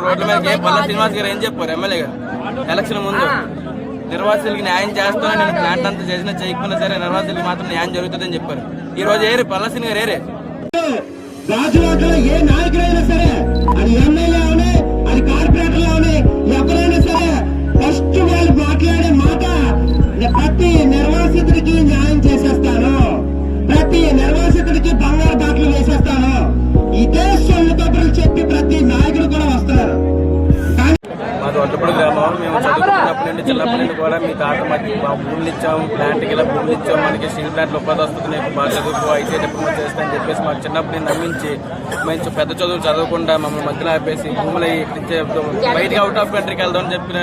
రోడ్ల మీద పల్లా శ్రీనివాస్ గారు ఏం చెప్పారు ఎమ్మెల్యే గారు ఎలక్షన్ ముందు నిర్వాసితులకి న్యాయం చేస్తానని నేను ప్లాంట్ అంతా చేసినా చేయకపోయినా సరే నిర్వాసితులకి మాత్రం న్యాయం జరుగుతుందని చెప్పారు. ఈ రోజు ఏరే పల్లా శ్రీని గారు ఏరే రాజువాకలో ఏ నాయకుడైనా సరే, అది ఎమ్మెల్యే అవునే, అది కార్పొరేటర్లు అవునే, ఎవరైనా సరే ఫస్ట్ వాళ్ళు మాట్లాడే మాట ప్రతి నిర్వాసితుడికి న్యాయం చేసేస్తాను, ప్రతి నిర్వాసితుడికి బంగారు బాటలు వేసేస్తాను, ఇదే సొల్లు కబుర్లు చెప్పి ప్రతి నాయకుడు కూడా వస్తున్నారు. మాది ఒంటపూడి గ్రామం. మేము చదువుకున్నప్పటి నుండి చిన్నప్పటి నుండి కూడా మీ తాత మాకు భూములు ఇచ్చాము, ప్లాంట్కి ఇలా భూములు ఇచ్చాము, మనకి స్టీల్ ప్లాంట్లు ఉపాధి వస్తుంది, నీకు బాగా చదువుకో అయితే డిప్లొమా చేస్తానని చెప్పేసి మాకు చిన్నప్పటి నమ్మించి మంచి పెద్ద చదువులు చదవకుండా మమ్మల్ని మధ్యలో ఆపేసి భూములు బయటకి అవుట్ ఆఫ్ కంట్రీకి వెళ్దామని చెప్పిన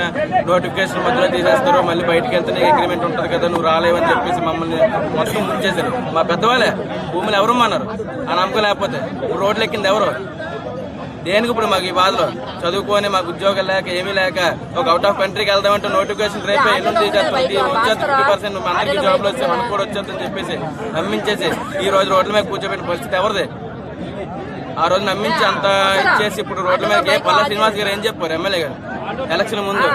నోటిఫికేషన్ మధ్యలో తీసేస్తారు. మళ్ళీ బయటకు వెళ్తే అగ్రిమెంట్ ఉంటుంది కదా, నువ్వు రాలేవని చెప్పేసి మమ్మల్ని మొత్తం ముంచేశారు. మా పెద్దవాళ్ళే భూములు ఎవరు అన్నారు, ఆ నమ్మకం లేకపోతే రోడ్లు ఎక్కింది ఎవరు దేనికి? ఇప్పుడు మాకు ఈ బాధలో చదువుకొని మాకు ఉద్యోగం లేక ఏమీ లేక ఒక అవుట్ ఆఫ్ కంట్రీకి వెళ్దామంటే నోటిఫికేషన్ రేపే ఎల్లుండి తీసేస్తుంది, వచ్చేది 50% అందరికీ జాబ్లు వస్తే మనకు కూడా వచ్చేదని చెప్పేసి నమ్మించేసి ఈ రోజు రోడ్ల మీద కూర్చోబెట్టిన పరిస్థితి ఎవరిది? ఆ రోజు నమ్మించి అంతా ఇచ్చేసి ఇప్పుడు రోడ్ల మీద పల్లా శ్రీనివాస్ గారు ఏం చెప్పారు ఎమ్మెల్యే గారు ఎలక్షన్ ముందు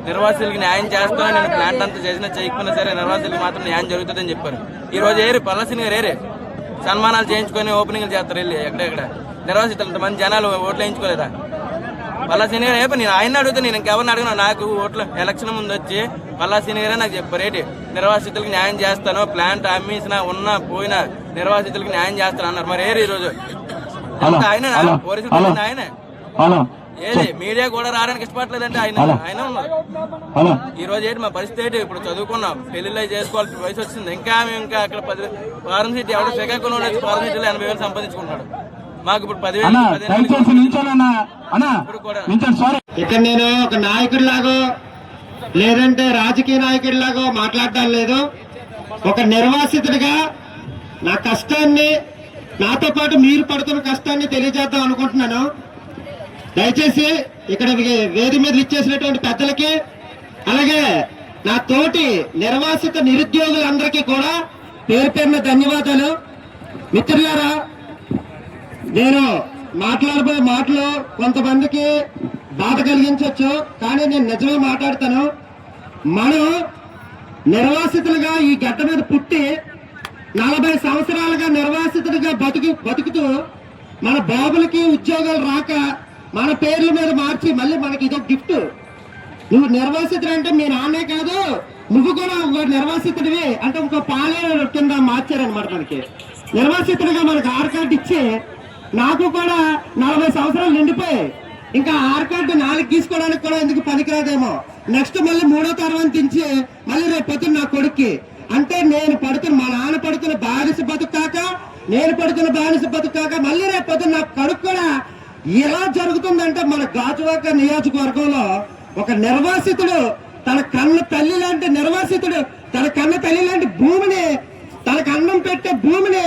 నిర్వాసితులకి న్యాయం చేస్తానని నేను ప్లాంట్ అంతా చేసినా చేయకపోయినా సరే నిర్వాసితులకి మాత్రం న్యాయం జరుగుతుందని చెప్పారు. ఈ రోజు ఏరే పల్లా శ్రీని గారు ఏరే సన్మానాలు చేయించుకొని ఓపెనింగ్లు చేస్తారు వెళ్ళి ఎక్కడెక్కడ నిర్వాసితులు ఇంతమంది జనాలు ఓట్లు వేయించుకోలేదా? పల్లా శ్రీని గారు రేపు నేను ఆయన అడుగుతా, నేను ఇంకెవరిని అడిగినా నాకు ఓట్లు ఎలక్షన్ ముందు వచ్చి పల్లా శ్రీని గారే నాకు చెప్పారు ఏంటి నిర్వాసితులకి న్యాయం చేస్తాను, ప్లాంట్ అమ్మేసినా ఉన్నా పోయినా నిర్వాసితులకి న్యాయం చేస్తాను అన్నారు. మరి ఏరు ఈరోజు ఆయన పోలీసులు ఆయనే ఏది మీడియా కూడా రావడానికి ఇష్టపడలేదంటే ఆయన ఉన్నారు. ఈ రోజు ఏంటి మా పరిస్థితి ఏంటి? ఇప్పుడు చదువుకున్నాం, పెళ్లిళ్ళు చేసుకోవాల్సిన వయసు వచ్చింది, ఇంకా అక్కడ ఫారెన్ సిటీ ఎవడో శ్రీకాకుళంలో వచ్చి ఫారెన్ సిటీలో 80,000 సంపాదించుకుంటున్నాడు. మాకు ఇప్పుడు 10,000 ఇక్కడ నేను ఒక నాయకుడి లాగో లేదంటే రాజకీయ నాయకుడి లాగో మాట్లాడటం లేదు. ఒక నిర్వాసితుడిగా నా కష్టాన్ని, నాతో పాటు మీరు పడుతున్న కష్టాన్ని తెలియజేద్దాం అనుకుంటున్నాను. దయచేసి ఇక్కడ వేది మీద ఇచ్చేసినటువంటి పెద్దలకి, అలాగే నా తోటి నిర్వాసిత నిరుద్యోగులందరికీ కూడా పేరు పేరున ధన్యవాదాలు. మిత్రులారా, నేను మాట్లాడబోయే మాటలు కొంతమందికి బాధ కలిగించవచ్చు, కానీ నేను నిజమే మాట్లాడతాను. మనం నిర్వాసితులుగా ఈ గడ్డ మీద పుట్టి 40 సంవత్సరాలుగా నిర్వాసితుడిగా బతుకుతూ మన బాబులకి ఉద్యోగాలు రాక మన పేర్ల మీద మార్చి మళ్ళీ మనకి ఇదొక గిఫ్ట్. నువ్వు నిర్వాసితుడు అంటే మీ నాన్నే కాదు, నువ్వు కూడా ఒక నిర్వాసితుడివి అంటే ఇంకో పాలే కింద మార్చారనమాట. మనకి నిర్వాసితుడిగా మనకు ఆర్ కార్డు ఇచ్చి, నాకు కూడా 40 సంవత్సరాలు నిండిపోయాయి, ఇంకా ఆర్ కార్డు 4 తీసుకోవడానికి కూడా ఎందుకు పనికిరాదేమో. నెక్స్ట్ మళ్ళీ 3వ తరగతి నుంచి మళ్ళీ రేపు పొద్దున్న నా కొడుక్కి, అంటే నేను పడుతున్న మా నాన్న పడుతున్న బానిస బతుకు కాక, నేను పడుతున్న బానిస బతుకు కాక మళ్ళీ రేపు పొద్దున్న నా కొడుకు కూడా ఎలా జరుగుతుందంటే, మన గాజువాక నియోజకవర్గంలో ఒక నిర్వాసితుడు తన కన్న తల్లి లాంటి నిర్వాసితుడు తన కన్న తల్లి లాంటి భూమిని, తనకు అన్నం పెట్టే భూమిని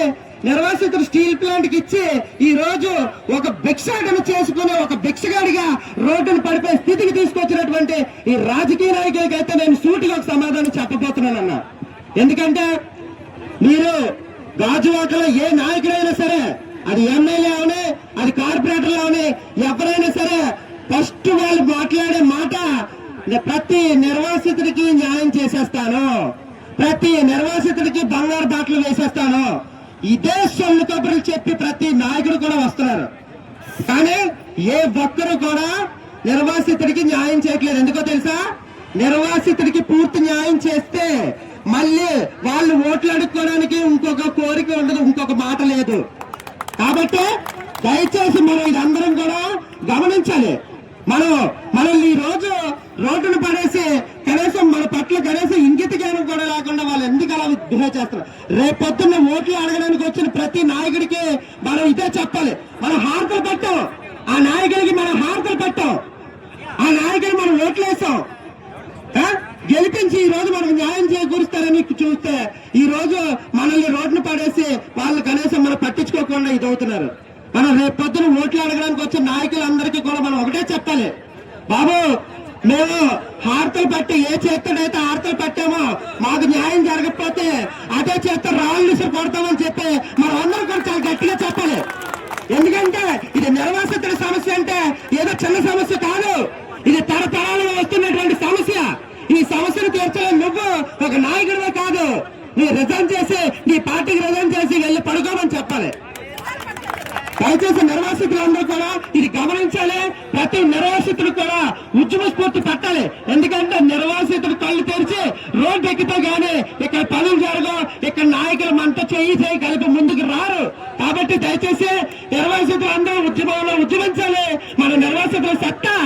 నిర్వాసితుడు స్టీల్ ప్లాంట్ కి ఇచ్చి ఈ రోజు ఒక భిక్షాటన చేసుకునే ఒక భిక్షగాడిగా రోడ్డును పడిపోయే స్థితికి తీసుకొచ్చినటువంటి ఈ రాజకీయ నాయకులకి అయితే నేను సూటిగా ఒక సమాధానం చెప్పబోతున్నానన్నా. ఎందుకంటే మీరు గాజువాకలో ఏ నాయకుడైనా సరే, అది ఎమ్మెల్యే అవునే, అది కార్పొరేటర్లు అవునే, ఎవరైనా సరే ఫస్ట్ వాళ్ళు మాట్లాడే మాట ప్రతి నిర్వాసితుడికి న్యాయం చేసేస్తాను, ప్రతి నిర్వాసితుడికి బంగారు బాటలు వేసేస్తాను, ఇదే సొల్లు కబుర్లు చెప్పి ప్రతి నాయకుడు కూడా వస్తున్నారు. కానీ ఏ ఒక్కరు కూడా నిర్వాసితుడికి న్యాయం చేయట్లేదు. ఎందుకో తెలుసా? నిర్వాసితుడికి పూర్తి న్యాయం చేస్తే మళ్ళీ వాళ్ళు ఓట్లు అడుక్కోవడానికి ఇంకొక కోరిక ఉండదు, ఇంకొక మాట లేదు. కాబట్టి దయచేసి మనం ఇదందరం కూడా గమనించాలి. మనల్ని ఈ రోజు రోడ్డును పడేసి కనీసం మన పట్ల కనీసం ఇంగిత జ్ఞానం కూడా లేకుండా వాళ్ళు ఎందుకు అలా బిహేవ్ చేస్తారు? రేపొద్దున్న ఓట్లు అడగడానికి వచ్చిన ప్రతి నాయకుడికి మనం ఇదే చెప్పాలి. మనం హారతలు పెట్టాం, ఆ నాయకుడికి మనం హారతలు పెట్టాం, ఆ నాయకుడికి మనం ఓట్లు వేసాం, గెలిపించి ఈ రోజు మనకు న్యాయం చేకూరుస్తారని చూస్తే ఈ రోజు మనల్ని రోడ్డును పడేసి వాళ్ళు కనీసం మనం పట్టించుకోకుండా ఇదవుతున్నారు. మనం రేపు పొద్దున ఓట్లు అడగడానికి వచ్చిన నాయకులందరికీ కూడా మనం ఒకటే చెప్పాలి, బాబు మేము హారతలు పట్టి ఏ చేత్తడైతే హారతలు పట్టామో మాకు న్యాయం జరగకపోతే అదే చేత రాళ్ళు కొడతామని చెప్పి మనం అందరూ కూడా చాలా గట్టిగా చెప్పాలి. ఎందుకంటే ఇది నిర్వాసితుల సమస్య అంటే ఏదో చిన్న సమస్య కాదు, ఇది తరతరాలుగా వస్తున్నటువంటి సమస్య. ఈ సమస్యను తీర్చడం నువ్వు ఒక నాయకుడివే కాదు, నీ రిజైన్ చేసి నీ పార్టీకి రిజైన్ చేసి వెళ్ళి పడుకోమని చెప్పాలి. దయచేసి నిర్వాసితులందరూ కూడా ఇది గమనించాలి. ప్రతి నిర్వాసితుడు కూడా ఉద్యమ స్ఫూర్తి పెట్టాలి. ఎందుకంటే నిర్వాసితుడు కళ్ళు తెరిచి రోడ్డు ఎక్కితే గానీ ఇక్కడ పనులు జరగవు, ఇక్కడ నాయకులు మనతో చేయి కలిపి ముందుకు రారు. కాబట్టి దయచేసి నిర్వాసితులు అందరూ ఉద్యమంలో ఉద్యమించాలి. మన నిర్వాసితుల సత్తా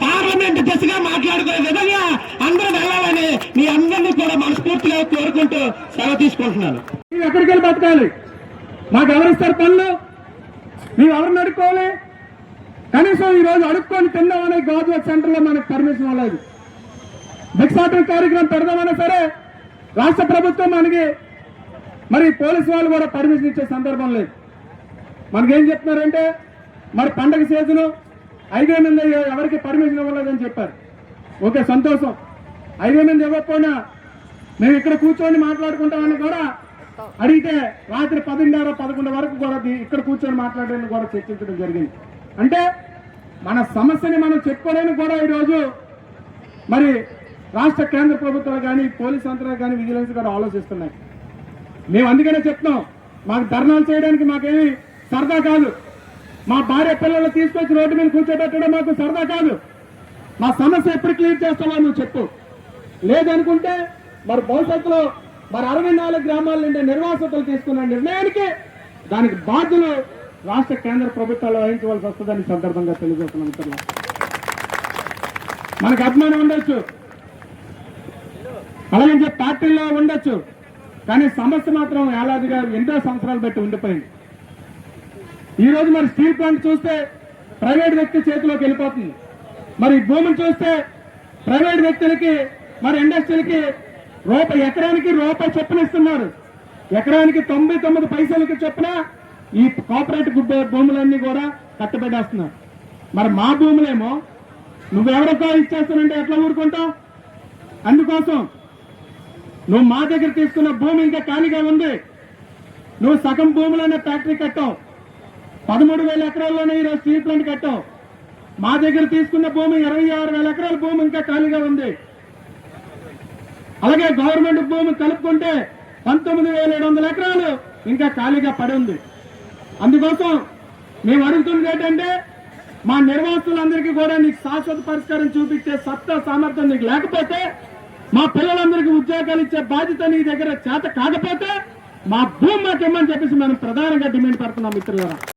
పార్లమెంట్ దిశగా మాట్లాడుకునే విధంగా అందరూ వెళ్ళాలని మీ అందరినీ కూడా మనస్ఫూర్తిగా కోరుకుంటూ సెలవు తీసుకుంటున్నాను. ఎక్కడికి వెళ్ళి బతకాలి? మాకు ఎవరిస్తారు పనులు? మేము ఎవరిని అడుక్కోవాలి? కనీసం ఈ రోజు అడుక్కొని తిందామనే గాజువాక సెంటర్లో మనకు పర్మిషన్ అవ్వలేదు. భిక్షాటన కార్యక్రమం పెడదామన్నా సరే రాష్ట్ర ప్రభుత్వం మనకి మరి పోలీసు వాళ్ళు కూడా పర్మిషన్ ఇచ్చే సందర్భం లేదు. మనకేం చెప్తున్నారంటే మరి పండగ సీజను 5,000 మంది ఎవరికి పర్మిషన్ ఇవ్వలేదని చెప్పారు. ఓకే, సంతోషం. 5,000 మంది ఇవ్వకపోయినా మేము ఇక్కడ కూర్చొని మాట్లాడుకుంటామని కూడా అడిగితే రాత్రి 10:30, 11 వరకు కూడా ఇక్కడ కూర్చొని మాట్లాడడానికి కూడా చర్చించడం జరిగింది. అంటే మన సమస్యని మనం చెప్పుకోవడానికి కూడా ఈరోజు మరి రాష్ట్ర కేంద్ర ప్రభుత్వాలు కానీ పోలీస్ యంత్రాలు కానీ విజిలెన్స్ కూడా ఆలోచిస్తున్నాయి. మేము అందుకనే చెప్తున్నాం, మాకు ధర్నాలు చేయడానికి మాకేమి సరదా కాదు. మా భార్య పిల్లలు తీసుకొచ్చి రోడ్డు మీద కూర్చోబెట్టడం మాకు సరదా కాదు. మా సమస్య ఎప్పుడు క్లియర్ చేస్తావో నువ్వు చెప్పు. లేదనుకుంటే మరి భవిష్యత్తులో మరి 64 గ్రామాల నుండి నిర్వాసితులు తీసుకున్న నిర్ణయానికి దానికి బాధ్యులు రాష్ట్ర కేంద్ర ప్రభుత్వాలు వహించవలసి వస్తుందని సందర్భంగా తెలియజేస్తున్నాం. మనకు అభిమానం ఉండొచ్చు, అలాగే పార్టీల్లో ఉండొచ్చు, కానీ సమస్య మాత్రం ఏలాదిగా ఎన్నో సంవత్సరాలు బట్టి ఉండిపోయింది. ఈ రోజు మరి స్టీల్ ప్లాంట్ చూస్తే ప్రైవేట్ వ్యక్తి చేతిలోకి వెళ్ళిపోతుంది. మరి భూమిని చూస్తే ప్రైవేట్ వ్యక్తులకి మరి ఇండస్ట్రీలకి ఎకరానికి రూపాయి చొప్పున ఇస్తున్నారు. ఎకరానికి 99 పైసలకి చొప్పున ఈ కోఆపరేటివ్ భూములన్నీ కూడా కట్టబెట్టేస్తున్నారు. మరి మా భూములేమో నువ్వెవరికో ఇచ్చేస్తానంటే ఎట్లా ఊరుకుంటావు? అందుకోసం నువ్వు మా దగ్గర తీసుకున్న భూమి ఇంకా ఖాళీగా ఉంది. నువ్వు సగం భూములోనే ఫ్యాక్టరీ కట్టావు, 13,000 ఎకరాల్లోనే ఈరోజు స్టీల్ ప్లాంట్ కట్టావు. మా దగ్గర తీసుకున్న భూమి 26,000 ఎకరాల భూమి ఇంకా ఖాళీగా ఉంది. అలాగే గవర్నమెంట్ భూమి కలుపుకుంటే 19,700 ఎకరాలు ఇంకా ఖాళీగా పడి ఉంది. అందుకోసం మేము అడుగుతున్నది ఏంటంటే మా నిర్వాసితులందరికీ కూడా నీకు శాశ్వత పరిష్కారం చూపించే సత్తా సామర్థ్యం నీకు లేకపోతే, మా పిల్లలందరికీ ఉద్యోగాలు ఇచ్చే బాధ్యత నీ దగ్గర చేత కాకపోతే మా భూమి మాకు ఇమ్మని చెప్పేసి మనం ప్రధానంగా డిమాండ్ పెడుతున్నాం మిత్రులారా.